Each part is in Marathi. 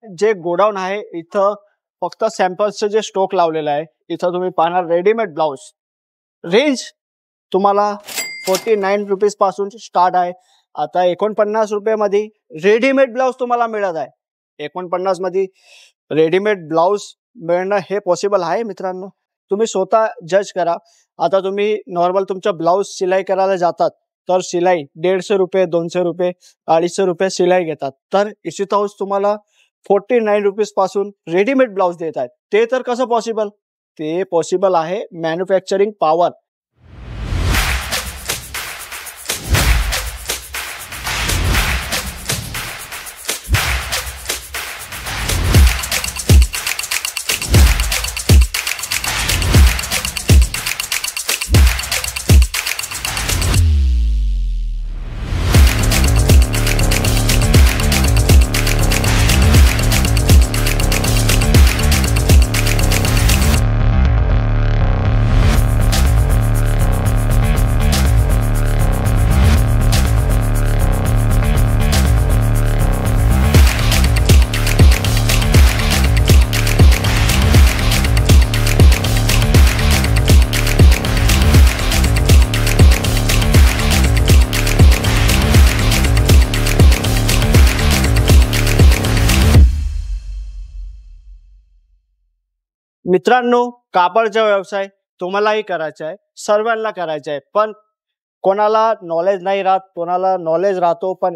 जे गोडाऊन आहे इथं फक्त सॅम्पल्सचे जे स्टॉक लावलेला आहे, इथं तुम्ही पाहणार रेडीमेड ब्लाउज रेंज तुम्हाला 49 रुपीज पासून स्टार्ट आहे। आता 49 रुपयामध्ये रेडीमेड ब्लाउज तुम्हाला मिळत आहे। 49 मध्ये रेडीमेड ब्लाउज मिळणं हे पॉसिबल आहे मित्रांनो, तुम्ही स्वतः जज करा। आता तुम्ही नॉर्मल तुमचा ब्लाउज सिलाई करायला जातात तर सिलाई 150 रुपये 200 रुपये 250 रुपये सिलाई घेतात, तर इशिता हाऊस तुम्हाला 49 रुपीज पासून रेडीमेड ब्लाउज देत आहेत। ते तर कसं पॉसिबल? ते पॉसिबल आहे मॅन्युफॅक्चरिंग पॉवर। मित्रांनो, कापडचा व्यवसाय तुम्हालाही करायचा आहे, सर्वांना करायचा आहे, पण कोणाला नॉलेज नाही राहत, कोणाला नॉलेज राहतो पण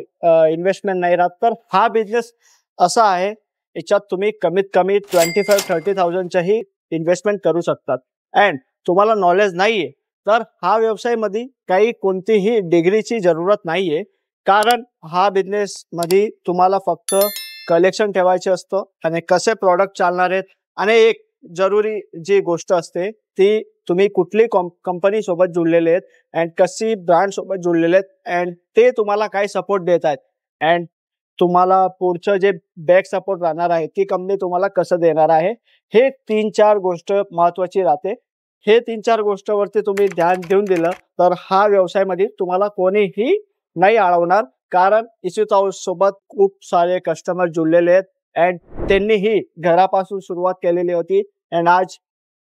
इन्व्हेस्टमेंट नाही राहत। तर हा बिझनेस असा आहे, याच्यात तुम्ही कमीत कमी 25-30,000 च्याही इन्व्हेस्टमेंट करू शकतात। अँड तुम्हाला नॉलेज नाहीये तर हा व्यवसाय मध्ये काही कोणतीही डिग्रीची जरूरत नाहीये, कारण हा बिझनेस मध्ये तुम्हाला फक्त कलेक्शन ठेवायचे असतं आणि कसे प्रॉडक्ट चालणार आहेत आणि एक जरूरी जी गोष्ट असते ती तुम्ही कुठली कंपनी सोबत जुळलेले आहेत अँड कशी ब्रँड सोबत जुळलेले आहेत अँड ते तुम्हाला काय सपोर्ट देत आहेत अँड तुम्हाला पुढचं जे बॅक सपोर्ट राहणार आहे ती कंपनी तुम्हाला कसं देणार आहे, हे 3-4 गोष्ट महत्त्वाची राहते। हे 3-4 गोष्टीवरती तुम्ही ध्यान देऊन दिलं तर हा व्यवसायामध्ये तुम्हाला कोणीही नाही अडवणार, कारण इशिता हाऊस सोबत खूप सारे कस्टमर जुळलेले आहेत अँड त्यांनीही घरापासून सुरुवात केलेली होती अँड आज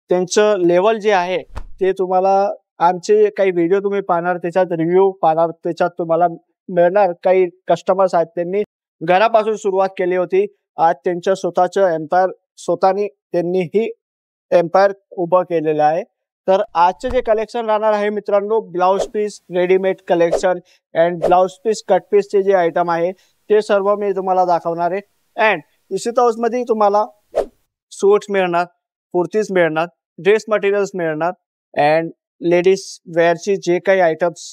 त्यांचं लेवल जे आहे ते तुम्हाला आमचे काही व्हिडिओ तुम्ही पाहणार, त्याच्यात रिव्ह्यू पाहणार, त्याच्यात तुम्हाला मिळणार। काही कस्टमर्स आहेत त्यांनी घरापासून सुरुवात केली होती, आज त्यांचं स्वतःचं एम्पायर स्वतःनी त्यांनीही एम्पायर उभं केलेलं आहे। तर आजचे जे कलेक्शन राहणार आहे मित्रांनो, blouse piece readymade collection and blouse piece cut पीसचे जे आयटम आहे ते सर्व मी तुम्हाला दाखवणार आहे। अँड इशिता हाऊस मध्ये तुम्हाला सूट्स मिळणार, कुर्तीज मिळणार, ड्रेस मटेरियल्स मिळणार अँड लेडीज वेअरची जे काही आयटम्स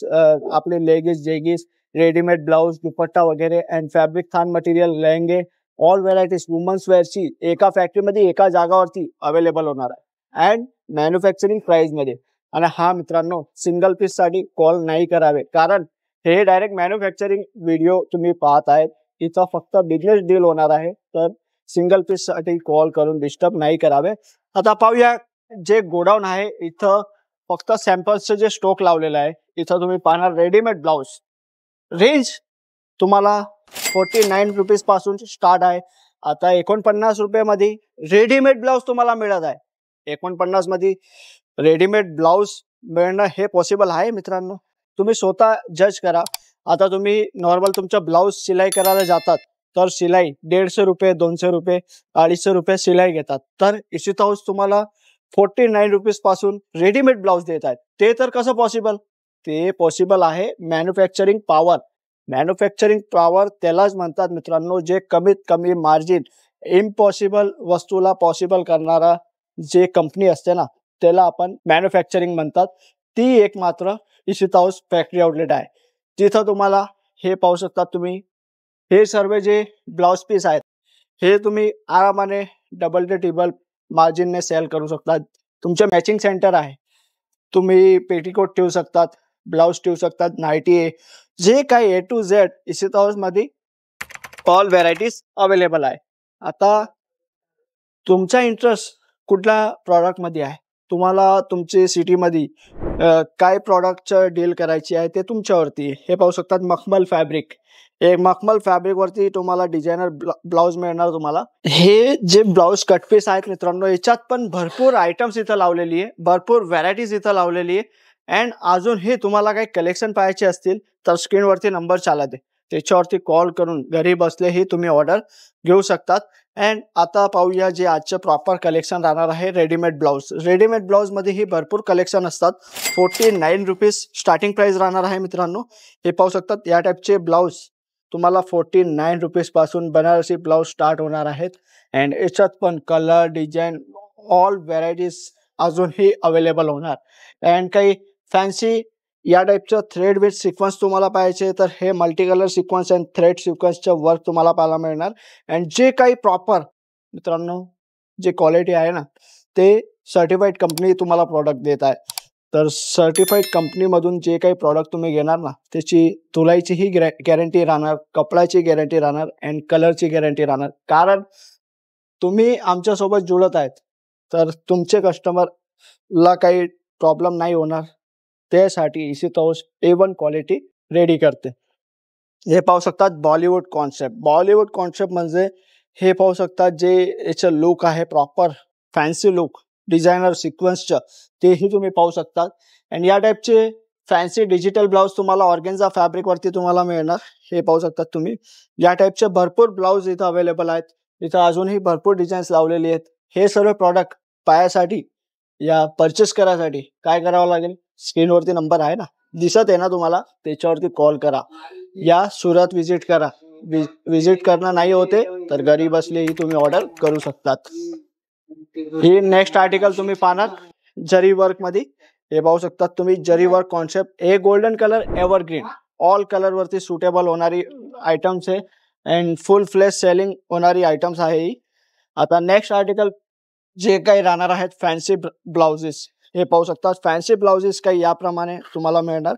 आपले लेगिस जेगिस रेडीमेड ब्लाउज दुपट्टा वगैरे अँड फॅब्रिक थान मटेरियल लेहंगे ऑल व्हरायटीज वुमन्स वेअरची एका फॅक्टरीमध्ये एका जागावरती अवेलेबल होणार आहे अँड मॅन्युफॅक्चरिंग प्राइस मध्ये। आणि हा मित्रांनो, सिंगल पीस साठी कॉल नाही करावे, कारण हे डायरेक्ट मॅन्युफॅक्चरिंग व्हिडिओ तुम्ही पाहत आहेत, इथं फक्त बिझनेस डील होणार आहे, तर सिंगल पीस साठी कॉल करून डिस्टर्ब नाही करावे। आता पाहूया, जे गोडाऊन आहे इथं फक्त सॅम्पल्सचे जे स्टॉक लावलेला आहे, इथं तुम्ही पाहणार रेडीमेड ब्लाउज रेंज तुम्हाला 49 रुपीज पासून स्टार्ट आहे। आता 49 रुपयामध्ये रेडीमेड ब्लाउज तुम्हाला मिळत आहे। 49 मध्ये रेडीमेड ब्लाउज मिळणं हे पॉसिबल आहे मित्रांनो, तुम्ही स्वतः जज करा। आता तुम्ही नॉर्मल तुमचा ब्लाउज सिलाई करायला जातात तर सिलाई 150 रुपये 200 रुपये 250 रुपये सिलाई घेतात, तर इशिता हाऊस तुम्हाला 49 रुपीज पासून रेडीमेड ब्लाउज देत आहेत। ते तर कसं पॉसिबल? ते पॉसिबल आहे मॅन्युफॅक्चरिंग पॉवर। मॅन्युफॅक्चरिंग पॉवर त्यालाच म्हणतात मित्रांनो, जे कमीत कमी मार्जिन इम्पॉसिबल वस्तूला पॉसिबल करणारा जे कंपनी असते ना, त्याला आपण मॅन्युफॅक्चरिंग म्हणतात। ती एक मात्र इशिता हाऊस फॅक्टरी आउटलेट आहे, जिथं तुम्हाला हे पाहू शकता तुम्ही, हे सर्व जे ब्लाउज पीस आहेत हे तुम्ही आरामाने डबल ते ट्रिपल मार्जिनने सेल करू शकता। तुमचे मॅचिंग सेंटर आहे, तुम्ही पेटीकोट ठेवू शकतात, ब्लाउज ठेवू शकतात, नाईटी आहे, जे काही ए टू झेड इशिता हाऊस मध्ये ऑल व्हरायटीज अवेलेबल आहे। आता तुमचा इंटरेस्ट कुठल्या प्रॉडक्ट मध्ये आहे, तुम्हाला तुमची सिटी मध्ये काय प्रॉडक्टचं डील करायची आहे ते तुमच्यावरती। हे पाहू शकतात मखमल फॅब्रिक, एक मखमल फॅब्रिक वरती तुम्हाला डिझायनर ब्लाउज मिळणार तुम्हाला। हे जे ब्लाउज कट पीस आहेत मित्रांनो, याच्यात पण भरपूर आयटम्स इथं लावलेली आहे, भरपूर व्हरायटीज इथं लावलेली आहे। अँड अजून हे तुम्हाला काही कलेक्शन पाहायचे असतील तर स्क्रीनवरती नंबर चालत आहे, त्याच्यावरती कॉल करून घरी बसलेही तुम्ही ऑर्डर घेऊ शकतात। अँड आता पाहूया जे आजचं प्रॉपर कलेक्शन राहणार आहे रेडीमेड ब्लाउज। रेडीमेड ब्लाउज मध्ये ही भरपूर कलेक्शन असतात। 49 रुपीज स्टार्टिंग प्राइस राहणार आहे मित्रांनो। हे पाहू शकतात या टाइपचे ब्लाउज तुम्हाला 49 रुपीज पासून बनारसी ब्लाउज स्टार्ट होणार आहेत। अँड याच्यात पण कलर डिझाईन ऑल व्हरायटीज अजूनही अवेलेबल होणार। अँड काही फॅन्सी या टाइपचं थ्रेड विथ सिक्वेन्स तुम्हाला पाहिजे तर हे multi colour sequence and thread सिक्वेन्सचं वर्क तुम्हाला पाहायला मिळणार। अँड जे काही प्रॉपर मित्रांनो जे क्वालिटी आहे ना, ते सर्टिफाईड कंपनी तुम्हाला प्रॉडक्ट देत आहे। तर सर्टिफाईड कंपनीमधून जे काही प्रॉडक्ट तुम्ही घेणार ना, त्याची तुलाईचीही गॅरंटी राहणार, कपड्याची गॅरंटी राहणार अँड कलरची गॅरंटी राहणार। कारण तुम्ही आमच्यासोबत जुळत आहेत तर तुमचे कस्टमरला काही प्रॉब्लेम नाही होणार, त्यासाठी इसितोष A1 क्वालिटी रेडी करते। हे पाहू शकतात बॉलिवूड कॉन्सेप्ट। बॉलिवूड कॉन्सेप्ट म्हणजे हे पाहू शकतात जे याचं लुक आहे प्रॉपर फॅन्सी लुक डिझायनर सिक्वेन्सचं, तेही तुम्ही पाहू शकतात। अँड या टाइपचे फॅन्सी डिजिटल ब्लाउज तुम्हाला ऑर्गेन्झा फॅब्रिक वरती तुम्हाला मिळणार। हे पाहू शकतात तुम्ही या टाइपचे भरपूर ब्लाउज इथं अवेलेबल आहेत। इथं अजूनही भरपूर डिझाईन्स लावलेली आहेत। हे सर्व प्रॉडक्ट पायासाठी या परचेस करायसाठी काय करावं लागेल, स्क्रीनवरती नंबर आहे ना, दिसत आहे ना तुम्हाला, त्याच्यावरती कॉल करा या सुरत विजिट करा। विजिट करणं नाही होते तर घरी बसलेही तुम्ही ऑर्डर करू शकतात। ही नेक्स्ट आर्टिकल तुम्ही पाहणार जरी वर्क मध्ये। हे पाहू शकतात तुम्ही जरी वर्क कॉन्सेप्ट। हे golden colour evergreen all colour वरती सुटेबल होणारी आयटम्स आहे अँड फुल फ्लेश सेलिंग होणारी आयटम्स आहे ही। आता नेक्स्ट आर्टिकल जे काही राहणार आहेत फॅन्सी ब्लाउजेस। हे पाहू शकतात फॅन्सी ब्लाउजेस काही याप्रमाणे तुम्हाला मिळणार।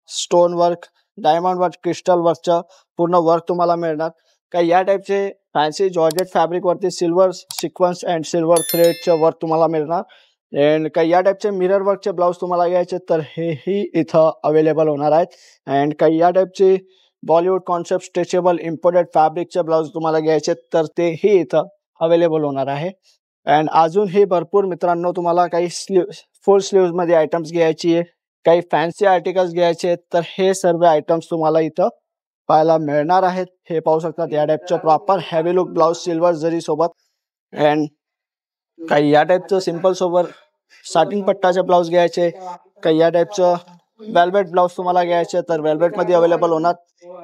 Stone work diamond work crystal वर्कचं पूर्ण वर्क तुम्हाला मिळणार। काही या टाइपचे फॅन्सी जॉर्जेट फॅब्रिक वरती सिल्वर सिक्वेन्स अँड सिल्वर थ्रेडचं वर्क तुम्हाला मिळणार। अँड काही या टाइपचे मिरर वर्कचे ब्लाउज तुम्हाला घ्यायचे तर हेही इथं अवेलेबल होणार आहेत। अँड काही या टाइपचे बॉलिवूड कॉन्सेप्ट स्ट्रेचेबल इम्पोर्टेड फॅब्रिकचे ब्लाउज तुम्हाला घ्यायचे तर तेही इथं अवेलेबल होणार आहे। अँड अजूनही भरपूर मित्रांनो तुम्हाला काही फुल स्लीव्स मध्ये आयटम्स घ्यायची आहे, काही फॅन्सी आर्टिकल्स घ्यायचे आहेत तर हे सर्व आयटम्स तुम्हाला इथं पाहायला मिळणार आहेत। हे पाहू शकतात या टाइपचं proper heavy look blouse silver जरी सोबत। अँड काही या टाइपचं सिंपल सोबत साटिन पट्टाचे ब्लाउज घ्यायचे, काही या टाइपचं वेल्वेट ब्लाउज तुम्हाला घ्यायचे तर वेल्वेट मध्ये अवेलेबल होणार।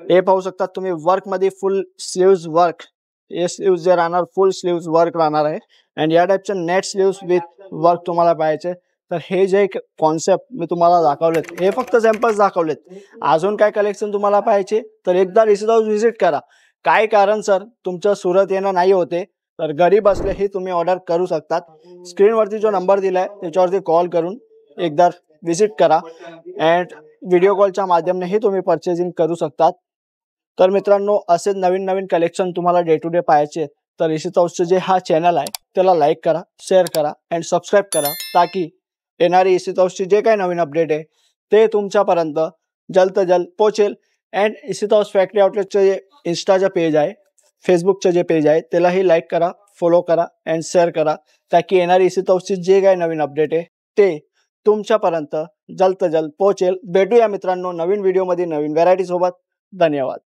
हे पाहू शकतात तुम्ही वर्क मध्ये फुल स्लीव्स वर्क, हे स्लीव्स जे राहणार फुल स्लीव्स वर्क राहणार आहे। अँड या टाइपचं नेट स्लीव्स विथ वर्क तुम्हाला पाहिजे तर हे जे कॉन्सेप्ट मी तुम्हाला दाखवलेत हे फक्त सॅम्पल्स दाखवलेत। अजून काय कलेक्शन तुम्हाला पाहिजे तर एकदा इसितोष विजिट करा। काय कारण सर तुमचं सुरत येणं नाही होते तर घरी बसलेही तुम्ही ऑर्डर करू शकतात। स्क्रीनवरती जो नंबर दिलाय त्याच्यावरती कॉल करून एकदा विजिट करा अँड व्हिडिओ कॉलच्या माध्यमानेही तुम्ही परचेसिंग करू शकतात। तर मित्रांनो असे नवीन नवीन कलेक्शन तुम्हाला डे टू डे पाहायचे तर इसितोषचं जे हा चॅनल आहे त्याला लाईक करा, शेअर करा अँड सबस्क्राईब करा, ताकी येणारी इसितोषची जे काही नवीन अपडेट आहे ते तुमच्यापर्यंत जल्द जल्द पोहोचेल। अँड इसितोष फॅक्टरी आउटलेटचं जे इंस्टाचं पेज आहे, फेसबुकचं जे पेज आहे त्यालाही लाईक करा, फॉलो करा अँड शेअर करा, ताकी येणारी इसितोषची जे काही नवीन अपडेट आहे ते तुमच्यापर्यंत जल्द जल्द पोहोचेल। भेटूया मित्रांनो नवीन व्हिडिओमध्ये नवीन व्हरायटी सोबत। धन्यवाद।